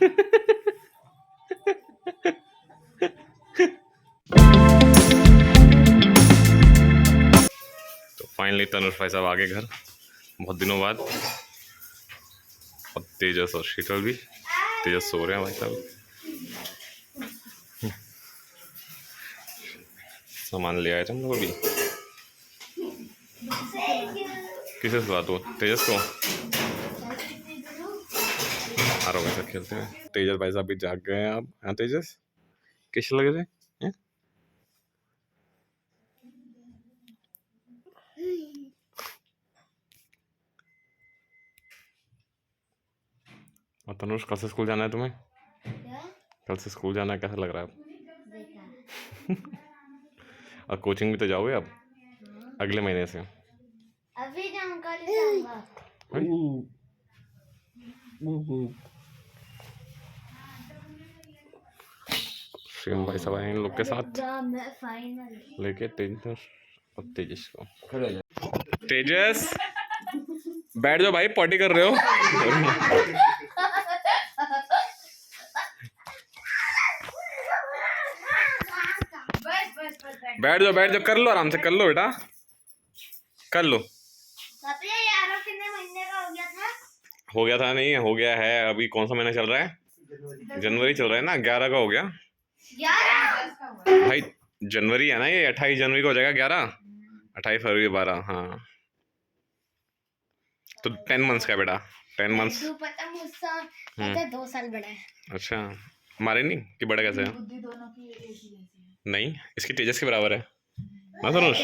तो फाइनली तनुष भाई साहब आ गए घर बहुत दिनों बाद। और तेजस और शीतल भी। तेजस सो रहे हैं भाई साहब। सामान ले आए थे हम लोग अभी। किसे से बात हो? तेजस को। आ रहा वैसा खेलते हैं। तेजस भाई साहब भी जाग गए हैं अब। हाँ तेजस कैसे लगे थे? और तनुष कल से स्कूल जाना है तुम्हें? कल से स्कूल जाना है, कैसा लग रहा है अब? और कोचिंग भी तो जाओगे अब अगले महीने से। अभी जाऊंगा शिवम भाई सब आए इन लोग के साथ लेके तेजस और तेजस को। तेजस बैठ जाओ भाई, पॉटी कर रहे हो। बैठ जाओ बैठ जाओ, कर लो आराम से, कर लो बेटा कर लो। कितने महीने का हो गया था? हो गया था नहीं, हो गया है। अभी कौन सा महीना चल रहा है? जनवरी चल रहा है ना। 11 का हो गया 11 भाई। जनवरी है ना ये, 28 जनवरी को हो जाएगा 11। 28 फरवरी 12। हाँ तो 10 मंथ्स का बेटा, 10 मंथ्स। पता मुझसे 2 साल बड़ा है। अच्छा हमारे नहीं कि बड़ा कैसे है? दोनों की एक ही जैसी है। नहीं इसकी तेजस के बराबर है ना तनुष?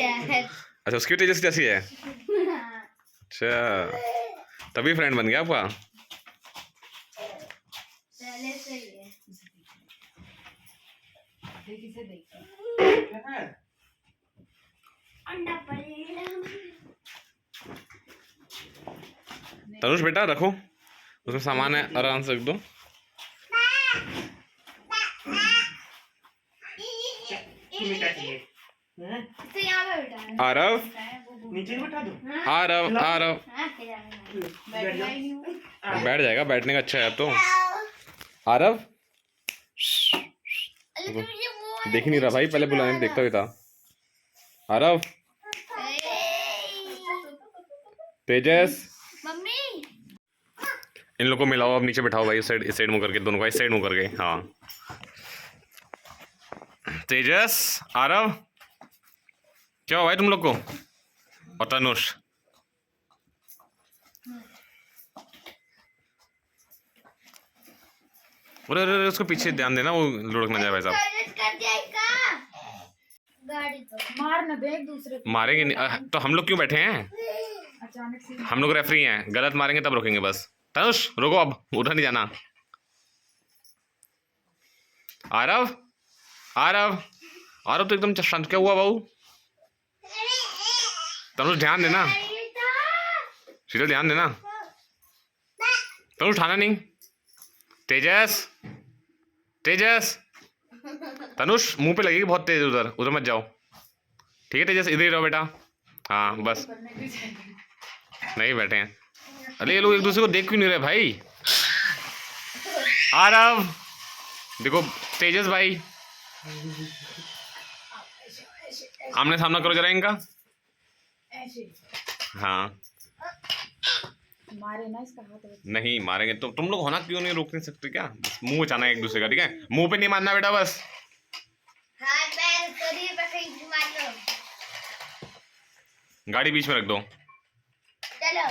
अच्छा उसकी भी तेजस जैसी है। अच्छा तभी फ्रेंड बन गया आपका। पहले से ही है। अंडा पड़ेगा। तनुष बेटा रखो, उसमें सामान है, आराम से रख दो। आरव नीचे बैठा दो। आरव आरव बैठ जाएगा, बैठने का अच्छा है अब तो। आरव देख ही नहीं रहा भाई, पहले बुलाने देखता भी था। आरव तेजस मम्मी इन लोगों को मिलाओ अब, नीचे बैठाओ भाई। इस साइड मुंह करके, दोनों का इस साइड मुंह करके। हाँ तेजस आरव क्या हुआ भाई तुम लोग को? और तनुष अरे अरे उसको पीछे ध्यान देना, वो लुढ़क ना जाए भाई साहब। गाड़ी तो मार न दे एक दूसरे को। मारेंगे नहीं तो हम लोग क्यों बैठे हैं? अचानक से हम लोग रेफरी हैं, गलत मारेंगे तब रोकेंगे बस। तनुष रोको, अब उधर नहीं जाना। आरव आरव आरव तो एकदम शांत। क्या हुआ बाबू? तनुष ध्यान देना, शीतल ध्यान देना। तनुष उठाना नहीं। तेजस तेजस तनुष मुंह पे लगेगी बहुत तेज, उधर उधर मत जाओ ठीक है? तेजस इधर ही रहो बेटा। हाँ बस नहीं बैठे हैं। अरे ये लोग एक दूसरे को देख क्यों नहीं रहे भाई? आरव देखो तेजस भाई, आमने सामना करो जरा इनका। हाँ मारे ना इसका हाथ। नहीं मारेंगे तो तुम लोग होना क्यों नहीं, रोक नहीं सकते क्या? बस मुंह बचाना है एक दूसरे का, ठीक है? मुंह पे नहीं मारना बेटा बस। गाड़ी बीच में रख दो। चलो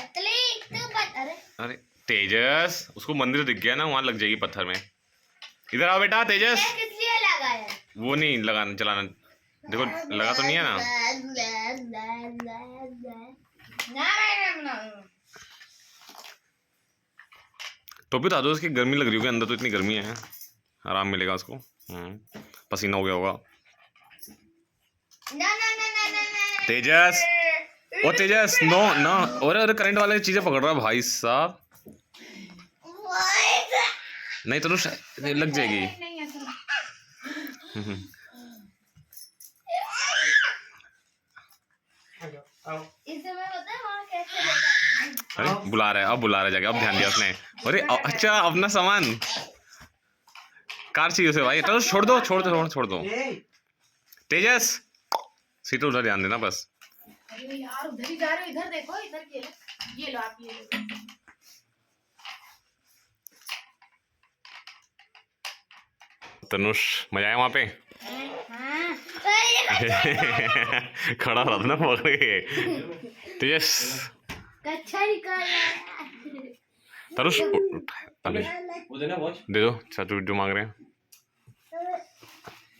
अरे अरे तेजस उसको मंदिर दिख गया ना, वहां लग जाएगी पत्थर में। इधर आओ बेटा तेजस। किस लिए लगाया? वो नहीं लगाना, चलाना देखो, लगा तो नहीं है ना। तो भी बता दो उसकी गर्मी लग रही होगी अंदर, तो इतनी गर्मी है, आराम मिलेगा उसको। पसीना हो गया होगा। तेजस ओ तेजस नो नो। और करंट वाले चीजें पकड़ रहा भाई साहब। नहीं तो लग जाएगी। अरे बुला रहा है, अब बुला रहा है जाके, अब ध्यान दिया उसने। अरे अच्छा अपना सामान कार चाहिए उसे भाई। तो छोड़ दो छोड़ दो छोड़ दो। तेजस सीट उधर ध्यान देना बस। अरे यार उधर ही जा रहे हो, इधर देखो, इधर ये लो आप ये लो। तनुष मजा आया वहां पे? खड़ा रहा था ना पकड़ के। तेजस कच्छा निकाल रहा है। तनुष तनुष वो देना वॉच दे दो चाचू जो मांग रहे हैं।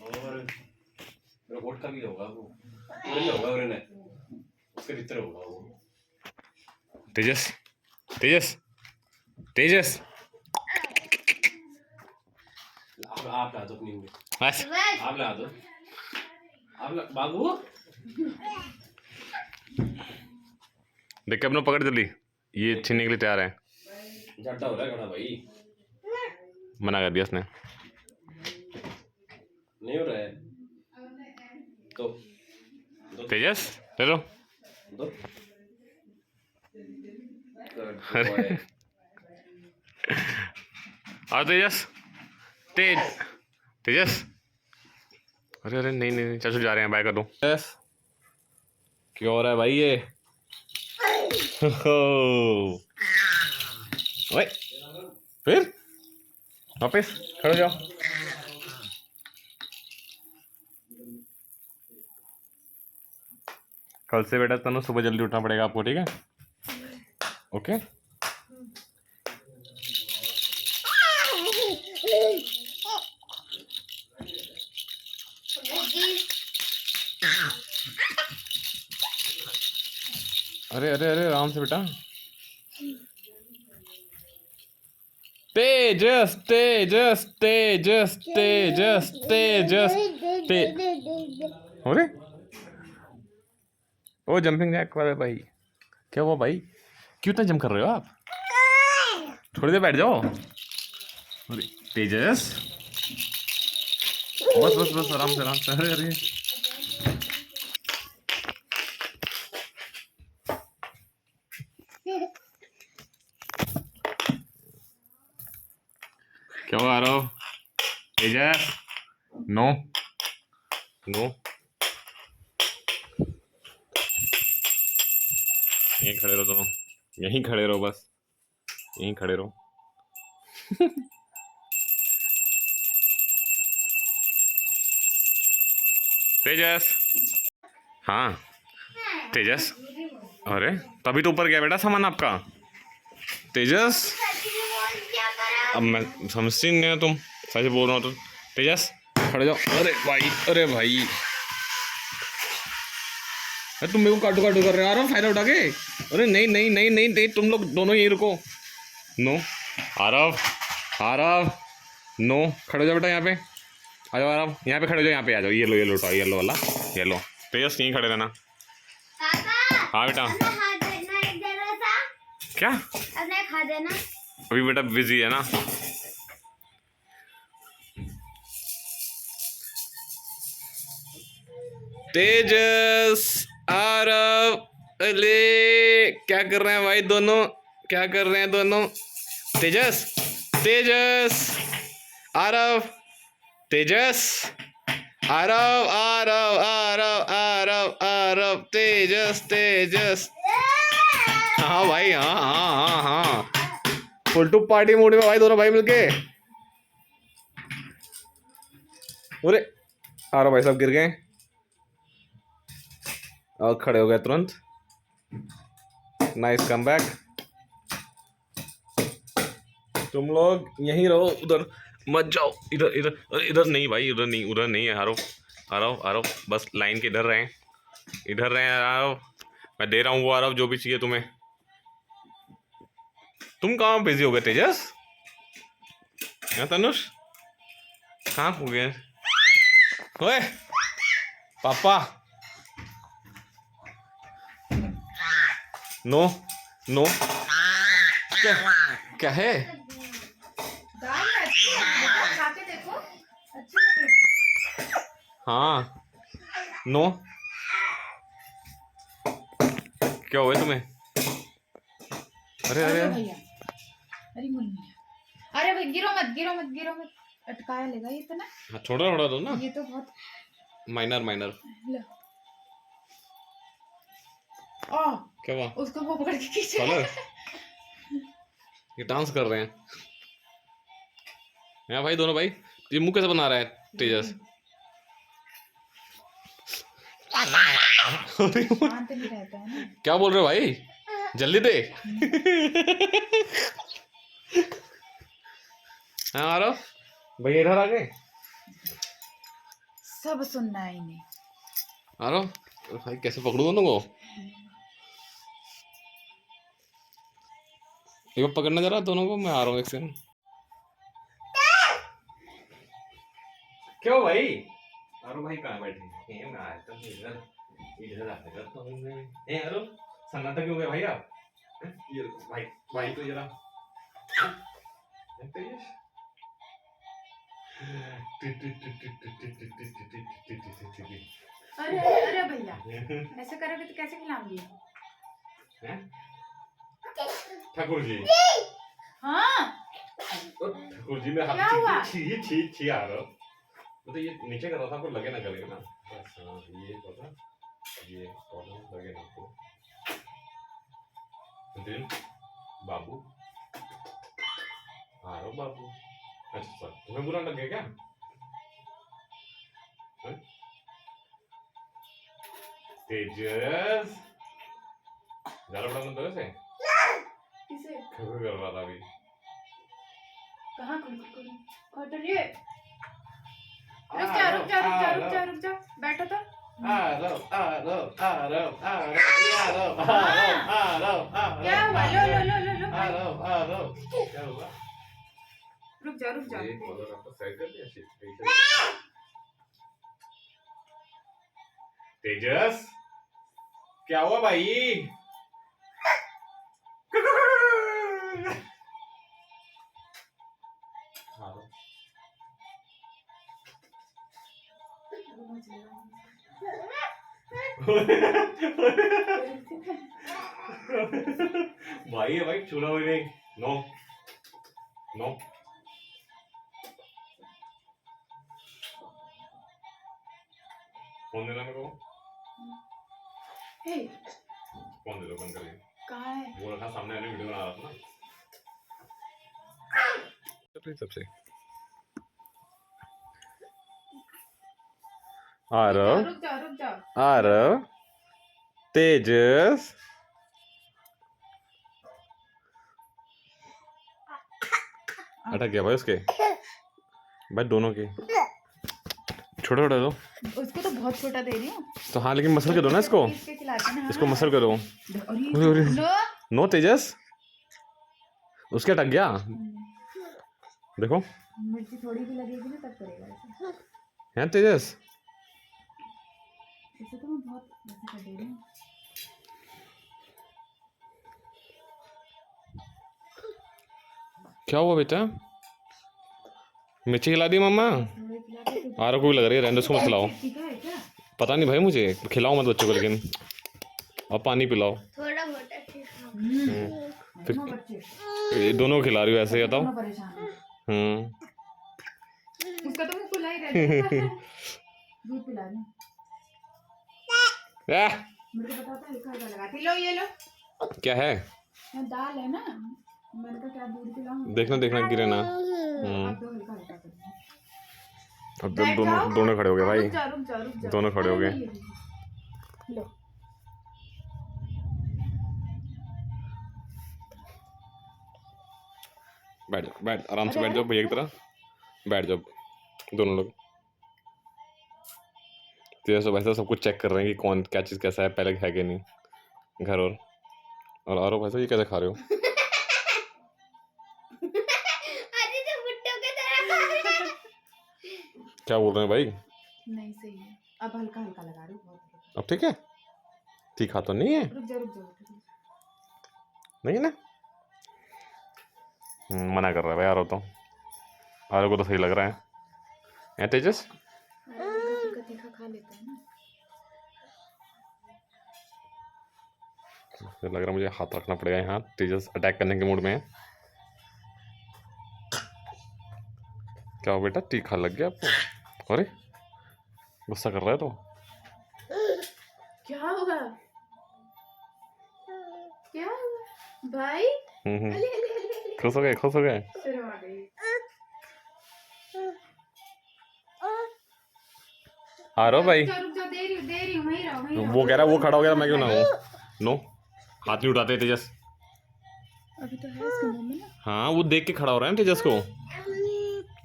और रोबोट का भी होगा वो नहीं होगा और नहीं उसके भीतर होगा वो। तेजस तेजस तेजस आप ला दो अपनी उंगली। बस आप ला दो। आप ला बाबू देख के अपना पकड़ जल्दी। ये छीनने के लिए तैयार है। झट्टा हो रहा है खड़ा भाई। मना कर दिया उसने। नहीं हो रहा है तो तेजस ले लो। दो अरे और तेजस तेजस अरे अरे नहीं नहीं नहीं, चाचू जा रहे हैं बाय कर दो। तेजस क्या हो रहा है भाई ये? ओए फिर वापस खड़े हो जाओ। कल से बेटा तनु सुबह जल्दी उठना पड़ेगा आपको, ठीक है? ओके अरे अरे अरे आराम से बेटा। तेजस तेजस तेजस तेजस तेजस अरे ओ जंपिंग जैक वाला भाई क्या हुआ भाई? क्यों इतना जंप कर रहे हो आप? थोड़ी देर बैठ जाओ। अरे तेजस बस बस बस आराम से आराम से। अरे अरे क्या हुआ आरव? तेजस नो नो यहीं खड़े रहो दोनों, यहीं खड़े रहो बस, यहीं खड़े रहो। तेजस हाँ तेजस अरे तभी तो ऊपर गया बेटा सामान आपका। तेजस अब मैं समझती नहीं हो तुम, सच बोल रहा हूँ तो। तेजस खड़े जाओ। अरे भाई अरे भाई अरे तुम मेरे को काटू काटू कर रहे हो। आ रहा हूँ फायदा उठा के। अरे नहीं नहीं नहीं नहीं नहीं तुम लोग दोनों यहीं रुको। नो आरव आरव नो खड़े हो जाओ बेटा यहाँ पे। आ जाओ आरव यहाँ पे खड़े हो जाओ, यहाँ पे आ जाओ। ये लो उठाओ येलो वाला ये लो। तेजस यहीं खड़े रहना। हाँ बेटा क्या अपने खा देना। अभी बेटा बिजी है ना। तेजस आरव अले क्या कर रहे हैं भाई दोनों? क्या कर रहे हैं दोनों? तेजस तेजस आरव तेजस आरव आरव आरव आरव आरव तेजस तेजस। हाँ भाई हाँ हाँ हाँ हाँ फुल टू पार्टी मूड में भाई दोनों भाई मिलके। अरे आरव भाई साहब गिर गए और खड़े हो गए तुरंत। Nice come back. तुम लोग यहीं रहो, उधर मत जाओ। इधर इधर इधर नहीं भाई, उधर नहीं है। आरव आरव आरव बस लाइन के इधर रहें, इधर रहें आरव। मैं दे रहा हूँ वो आरव जो भी चाहिए तुम्हें। तुम कहाँ बिजी हो गए तेजस? हाँ तनुष कहाँ हो गए? ओए पापा नो नो क्या क्या है? दाल अच्छी है, खा के देखो अच्छी लगेगी। हाँ नो क्या हुआ तुम्हें? अरे अरे भैया अरे मुन्नी अरे भाई गिरो मत गिरो मत गिरो मत। अटकाया लेगा ये इतना। हाँ छोटा छोटा दो ना, ये तो बहुत माइनर माइनर। लो। ओ क्या हुआ? उसको वो पकड़ के खींचे। कॉलर, ये डांस कर रहे हैं। हाँ भाई दोनों भाई, ये मुंह कैसे बना रहा है तेजस? शांत नहीं रहता है ना। क्या बोल रहे हो भाई, जल्दी दे। हाँ आ रहा भैया, इधर आ गए। सब सुनना है इन्हें। आ रहा हूँ भाई, कैसे पकड़ू दोनों को? एक बार पकड़ना जरा दोनों को, मैं आ रहा हूँ एक सेकंड। क्यों भाई? अरे भाई कहाँ बैठे हैं? मैं आया था इधर, इधर आते कर तो ए हेलो, सन्नाटा क्यों गए भाई आप? ये भाई, भाई तो जरा तेजस। अरे अरे भैया, ऐसे करोगे तो कैसे खिलाऊंगी? ठाकुर जी, हाँ ठाकुर जी में क्या हुआ? हाथ छी छी छी आ रहा, तो ये नीचे कर रहा था, आपको लगे ना करेगा ना बस। हाँ ये पता, ये कॉलम लगे ना आपको। दिल बाबू आ रहा बाबू। अच्छा सर, तुम्हें बुरा लग गया क्या? तेजस ज्यादा बड़ा मत से किसे? कर रहा था अभी। कहाँ कटरिए? रुक जा रुक जा रुक जा रुक जा रुक जा, बैठो तो। क्या हुआ? लो लो लो लो लो। क्या हुआ? रुक जा रुक जा। ये कॉलर आपको सेट कर दिया? तेजस क्या हुआ भाई? भाई है भाई, छूना हुई नहीं। नो नो, फोन देना मेरे को। हे फोन दे दो, बंद करिए। कहाँ है? वो रखा सामने, आने वीडियो बना रहा था ना। सबसे आ रहा, रुक जा रुक जा। आ रहा तेजस। अटक गया भाई उसके, भाई दोनों के छोटा छोटा दो। उसको तो बहुत छोटा दे रही हूँ तो हाँ, लेकिन मसल कर दो ना इसको, इसके खिलाते ना। इसको मसल कर दो। नो नो तेजस, उसके अटक गया देखो। मिर्ची थोड़ी भी लगेगी ना तब करेगा ऐसे। है तेजस, इसे तो मैं बहुत वैसे कर दे रही हूँ। क्या हुआ बेटा? मिर्ची खिला दी मम्मा? थोड़े खिलाते तो आरो को भी लग रही है, रहने दो, उसको मत खिलाओ। ठीक है क्या? पता नहीं भाई मुझे, खिलाओ मत बच्चों को, लेकिन अब पानी पिलाओ। थोड़ा बहुत फिर दोनों बच्चे ये दोनों खिला रही हो ऐसे, बताओ। दोनों परेशान हैं। उसका तो मुंह खुला ही रहता है। दूध पिला दूं? मेरे को पता था लिखा हुआ लगाती। लो ये लो, क्या है? ये दाल है ना, मैंने कहा क्या दूध पिलाऊं? देखना देखना गिरे ना। अब दो हल्का हल्का कर दो। अब तो दोनों दोनों खड़े हो गए भाई, रुक जा रुक जा रुक जा। दोनों खड़े हो गए। लो बैठ जाओ, बैठ आराम से बैठ जाओ भैया की तरह, बैठ जाओ दोनों लोग। तेरे से वैसे सब कुछ चेक कर रहे हैं कि कौन क्या चीज़ कैसा है, पहले है कि नहीं घर। और आरो भाई साहब, ये कैसे खा रहे हो? अरे तो भुट्टो के तरह खा रहे हैं। क्या बोल रहे हैं भाई? नहीं सही है, अब हल्का हल्का लगा रही हूँ बहुत। अब ठीक है? तीखा तो नहीं है? रुक जा रुक जा। नहीं है ना? मना कर रहा है भाई आरो तो, आरो को तो सही लग रहा है तेजस? तीखा खा लेता है ना। लग रहा है मुझे हाथ रखना पड़ेगा यहाँ, तेजस अटैक करने के मूड में है। क्या हो बेटा, तीखा लग गया आपको? अरे गुस्सा कर रहा है तो। क्या होगा? क्या होगा भाई? हम्म। अले अले अले अले। खुश हो गए, खुश हो गए। शर्म आ गई। आ रहा हो भाई। रुक जा, दे रही हूँ, वहीं रहो। वो कह रहा है वो खड़ा हो गया, मैं क्यों ना हूँ? नो, हाथ नहीं उठाते तेजस। अभी तो है इसके मुंह में ना। हाँ वो देख के खड़ा हो रहा है ना तेजस को।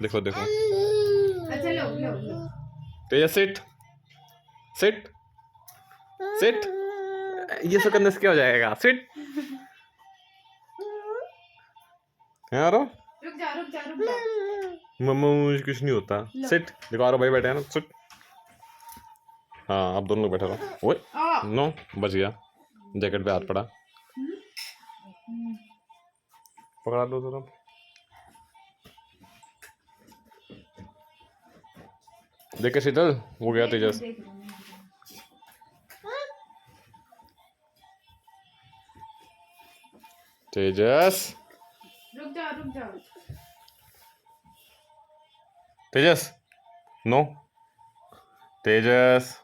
देखो देखो। अच्छा लो लो लो। तेजस सिट, सिट, सिट। ये सब करने से क्या हो जाएगा? सिट। है आरो? रुक जा। मम्मा मुझे कुछ नहीं होता। सिट। देखो आरो भाई बैठे हैं ना, सिट। हाँ आप दोनों लोग बैठे रहो। ओए नो, बच गया, जैकेट पे हाथ पड़ा। पकड़ा दो जरा। देख के शीतल, वो गया तेजस। तेजस, रुक जा। तेजस, नो, तेजस।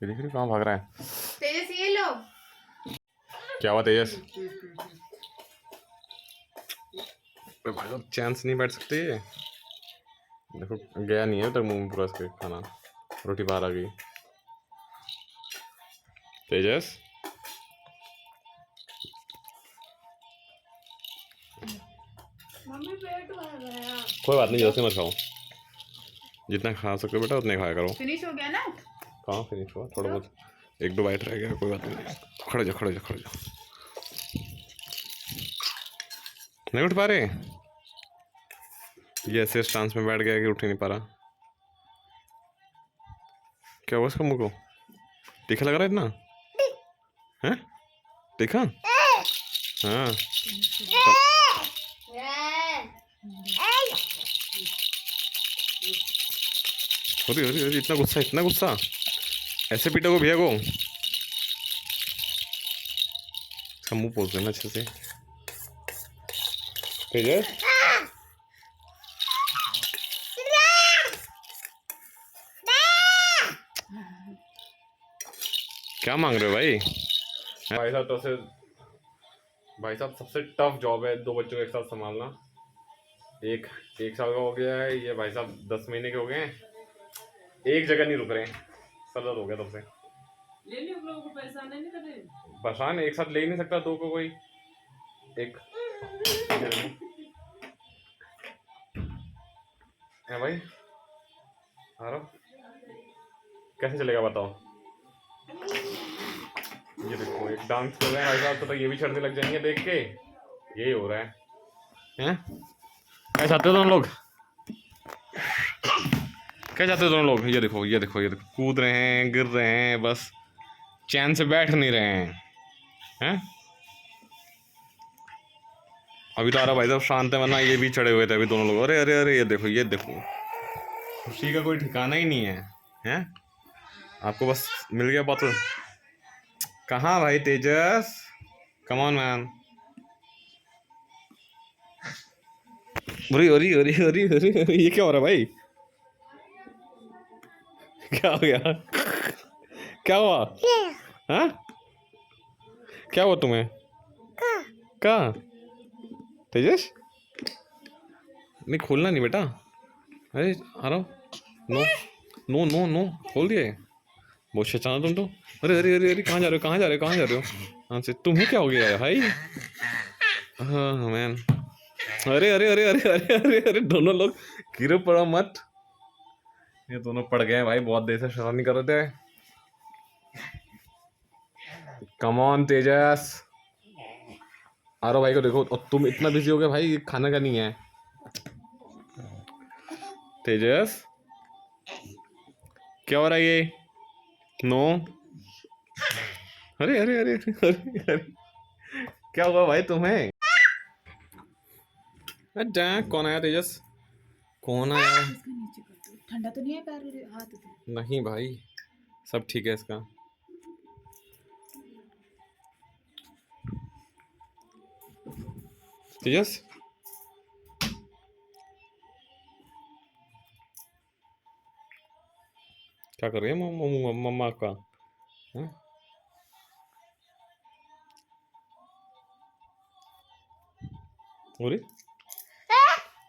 ये देख रही कहाँ भाग रहा है? तेजस ये लो। क्या हुआ तेजस? भाई साहब चैन से नहीं बैठ सकते। देखो गया नहीं है तक मुंह में पूरा इसके खाना, रोटी बाहर आ गई। तेजस, मम्मी पेट भर गया। कोई बात नहीं, जैसे मत खाओ, जितना खा सकते हो बेटा उतना ही खाया करो। फिनिश हो गया ना? कहाँ फिनिश हुआ, थोड़ा बहुत एक दो बाइट रह गया, कोई बात नहीं। खड़े जा। नहीं उठ पा रहे? ये ऐसे स्टांस में बैठ गया कि उठ ही नहीं पा रहा। क्या हुआ इसका मुंह को? तीखा लग रहा है इतना? हैं? तीखा? हाँ। अरे इतना गुस्सा ऐसे पीटा को भैया को। इसका मुंह पोंछ देना अच्छे से। तेजस, क्या मांग रहे हो भाई? भाई साहब तो से, भाई साहब सबसे टफ जॉब है दो बच्चों को एक साथ संभालना। एक साल का हो गया है ये, भाई साहब 10 महीने के हो गए हैं, एक जगह नहीं रुक रहे हैं। सर दर्द हो गया तब से। ले लो लोगों को परेशान नहीं कर रहे। परेशान एक साथ ले ही नहीं सकता दो को कोई। एक है भाई। आ रहा कैसे चलेगा बताओ? ये देखो एक डांस कर रहे हैं भाई साहब, तो ये भी चढ़ने लग जाएंगे देख के। यही हो रहा है हैं? क्या चाहते हो दोनों लोग? क्या चाहते हो दोनों लोग? ये देखो कूद रहे हैं, गिर रहे हैं, बस चैन से बैठ नहीं रहे हैं। अभी तो आ रहा भाई साहब शांत है, वरना ये भी चढ़े हुए थे अभी दोनों लोग। अरे ये देखो खुशी का कोई ठिकाना ही नहीं है। हैं? आपको बस मिल गया बोतल। कहाँ भाई तेजस? Come on man. अरे ये क्या हो रहा है भाई? क्या हो गया? क्या हुआ? हाँ? क्या हुआ तुम्हें? कहाँ? तेजस नहीं खोलना नहीं बेटा। अरे आ रहा हूँ। नो खोल दिए। बहुत शैतान तुम तो। अरे कहाँ जा रहे हो? हाँ से तुम्हें क्या हो गया है भाई? हाँ मैन। अरे दोनों लोग गिरो पड़ो मत। ये दोनों पड़ गए भाई, बहुत देर से शरारत नहीं कर रहे थे। कम ऑन तेजस। आरो भाई को देखो, और तुम इतना बिजी हो गए भाई, खाना का नहीं है। तेजस क्या हो रहा है ये? नो। अरे क्या हुआ भाई तुम्हें? अच्छा कौन आया तेजस? कौन आया? इसका नीचे कर दो, ठंडा तो नहीं है पैर हाथ पे? नहीं भाई सब ठीक है इसका। तेजस क्या कर रही है मम्मा का? हाँ? बोली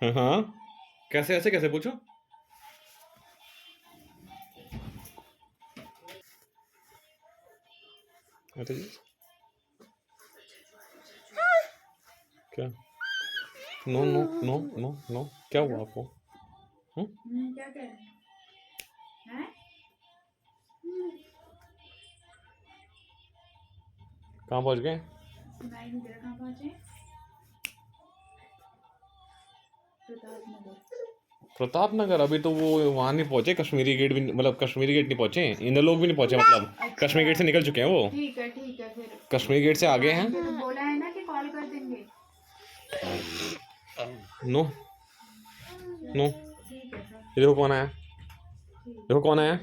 हाँ हाँ, कैसे ऐसे कैसे पूछो? अरे जी, क्या? No no no no no, क्या हुआ आपको? क्या कह रहे हैं? कहाँ पहुँच गए? सुनाई नहीं दे रहा, कहाँ पहुंचे? प्रतापनगर। प्रतापनगर? अभी तो वो वहाँ नहीं पहुँचे, कश्मीरी गेट भी मतलब कश्मीरी गेट नहीं पहुँचे, इंदर लोग भी नहीं पहुँचे, मतलब अच्छा। कश्मीरी गेट से निकल चुके हैं वो, ठीक है फिर। कश्मीरी गेट से आगे हैं। तो बोला है ना कि कॉल कर देंगे। नो नो, ठीक है सर। ये देखो कौन आया, देखो कौन आया,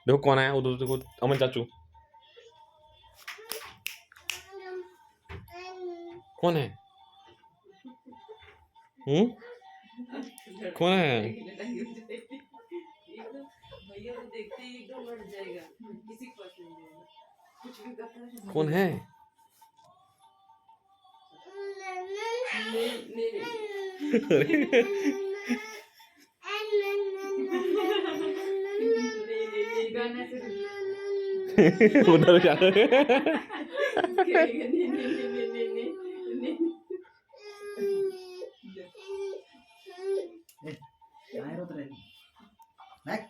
देखो कौन आया, उधर देखो, अमन चाचू। कौन है? कौन है? भैया को देखते ही एकदम बढ़ जाएगा, किसी को पसंद नहीं आएगा, कुछ भी करता है। कौन है? गाना से उधर जा कहाँ रोत रहे? बैक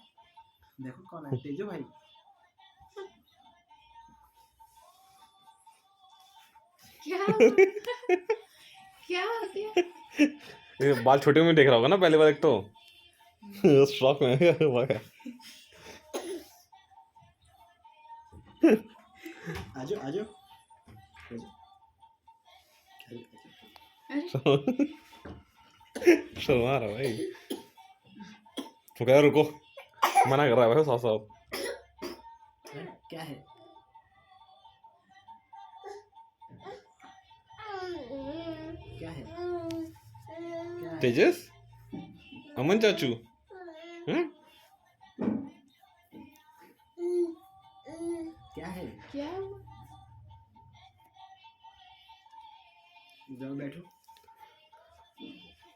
देखो कौन है, तेजू भाई। क्या हो गया? ये बाल छोटे में देख रहा होगा ना पहले बार, एक तो शौक में आजो आजो शर्मा रहा भाई, तो कह रुको, मना कर रहा है भाई साफ साफ। क्या है? क्या है? तेजस, अमन चाचू, क्या है? क्या जाओ बैठो।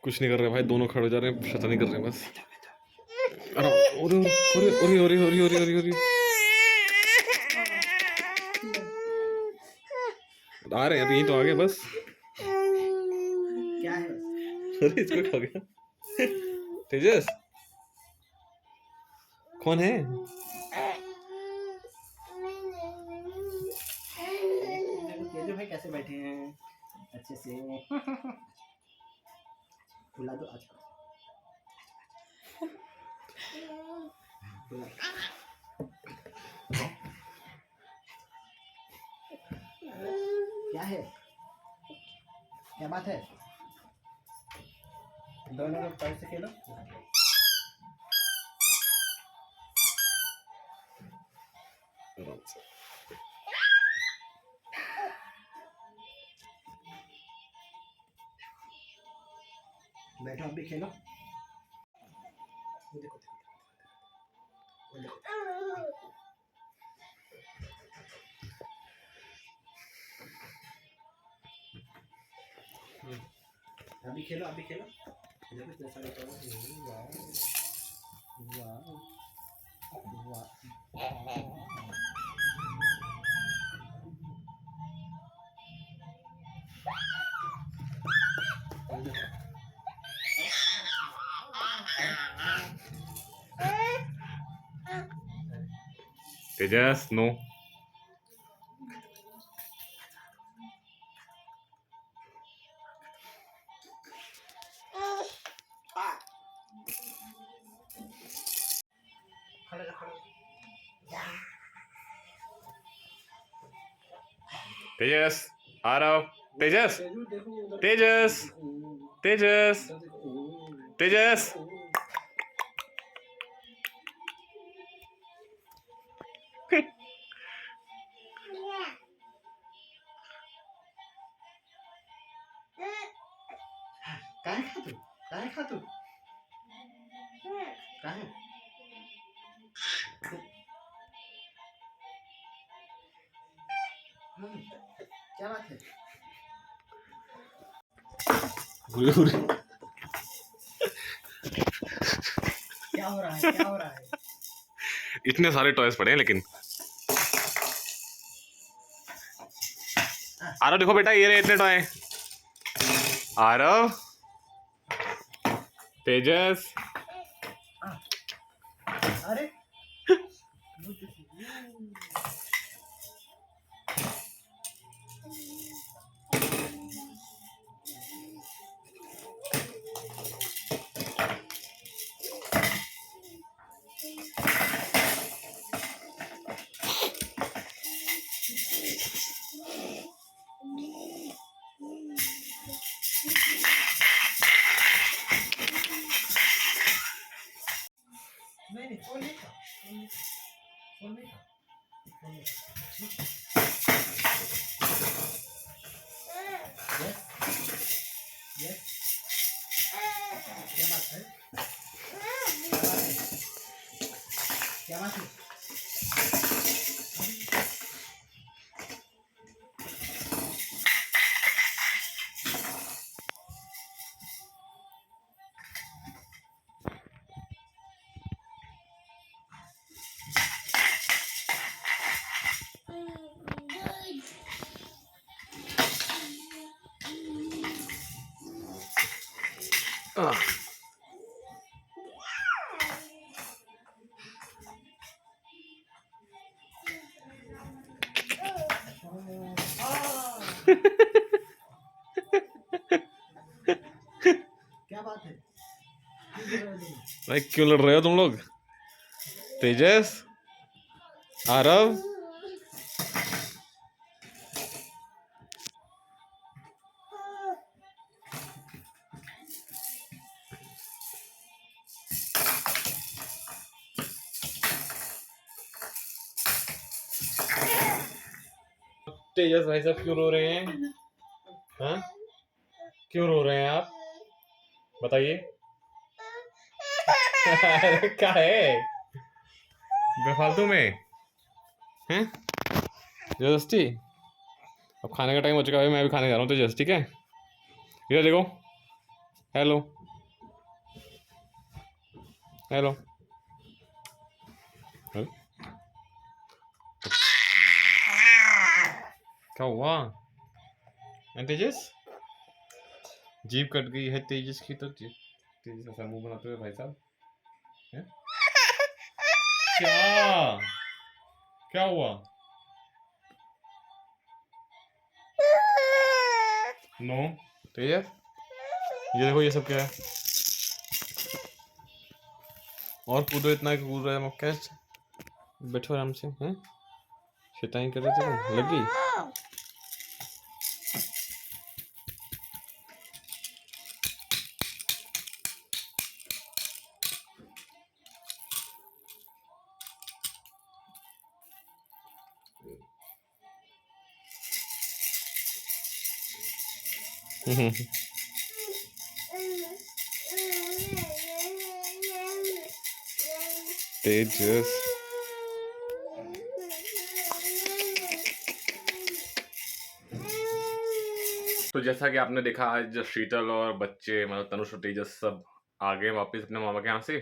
कुछ नहीं कर रहे भाई, दोनों खड़े हो जा रहे हैं, शैतानी कर रहे हैं बस। अरे ओरे ओरे ओरे ओरे ओरे ओरे ओरे ओरे, आ रहे हैं अभी, तो आ गए बस। क्या है? अरे इसको क्या हो गया? तेजस, कौन है? तेजू भाई कैसे बैठे हैं अच्छे से? बुला दो, आज बुला। क्या है? क्या बात है? दोनों लोग पैर से खेलो। बैठो, आप भी खेलो। देखो देखो देखो, अभी खेलो, अभी खेलो। देखो इतना सारा करो। वाह वाह वाह। तेजस नो, तेजस आ रहा हो, तेजस तेजस तेजस तेजस, काहे खातू? काहे खातू? काहे? घूरे घूरे क्या हो रहा है, क्या हो रहा है? इतने सारे टॉयज पड़े हैं लेकिन। आरव देखो बेटा, ये रहे इतने टॉय। आरव, तेजस, अरे नहीं, फोन नहीं था, फोन नहीं था, फोन नहीं था। यस, यस, क्या बात है? क्या बात है? क्या बात है? क्यों कर रहे हो तुम? भाई क्यों लड़ रहे हो तुम लोग? तेजस, आरव, तेजस भाई साहब क्यों रो रहे हैं? हाँ, क्यों रो रहे हैं आप? बताइए। अरे क्या है बेफालतू में हैं? जबरदस्ती। अब खाने का टाइम हो चुका है, मैं भी खाने जा रहा हूँ तेजस, ठीक है? इधर देखो। Hello, hello. हेलो? क्या हुआ? हैं तेजस? जीभ कट गई है तेजस की, तो तेजस ऐसा मुंह बनाते हुए भाई साहब हैं? क्या क्या हुआ? नो तेजस, ये देखो ये सब क्या है? और कूदो, इतना कि कूद रहे हैं क्या? बैठो आराम से हैं? शैतानी कर रहे थे तुम, लग गई? तेजस, तो जैसा कि आपने देखा आज शीतल और बच्चे मतलब तनुष और तेजस सब आ गए वापस अपने मामा के यहाँ से।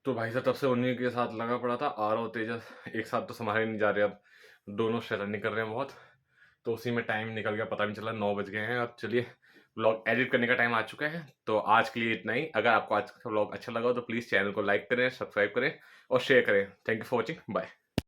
तो भाई साहब तब से उन्हीं के साथ लगा पड़ा था। आरव और तेजस एक साथ तो संभाले नहीं जा रहे, अब दोनों शैतानी कर रहे हैं बहुत। तो उसी में टाइम निकल गया, पता नहीं चला 9 बज गए हैं। अब चलिए व्लॉग एडिट करने का टाइम आ चुका है, तो आज के लिए इतना ही। अगर आपको आज का व्लॉग अच्छा लगा हो तो प्लीज़ चैनल को लाइक करें, सब्सक्राइब करें और शेयर करें। Thank you for watching, bye.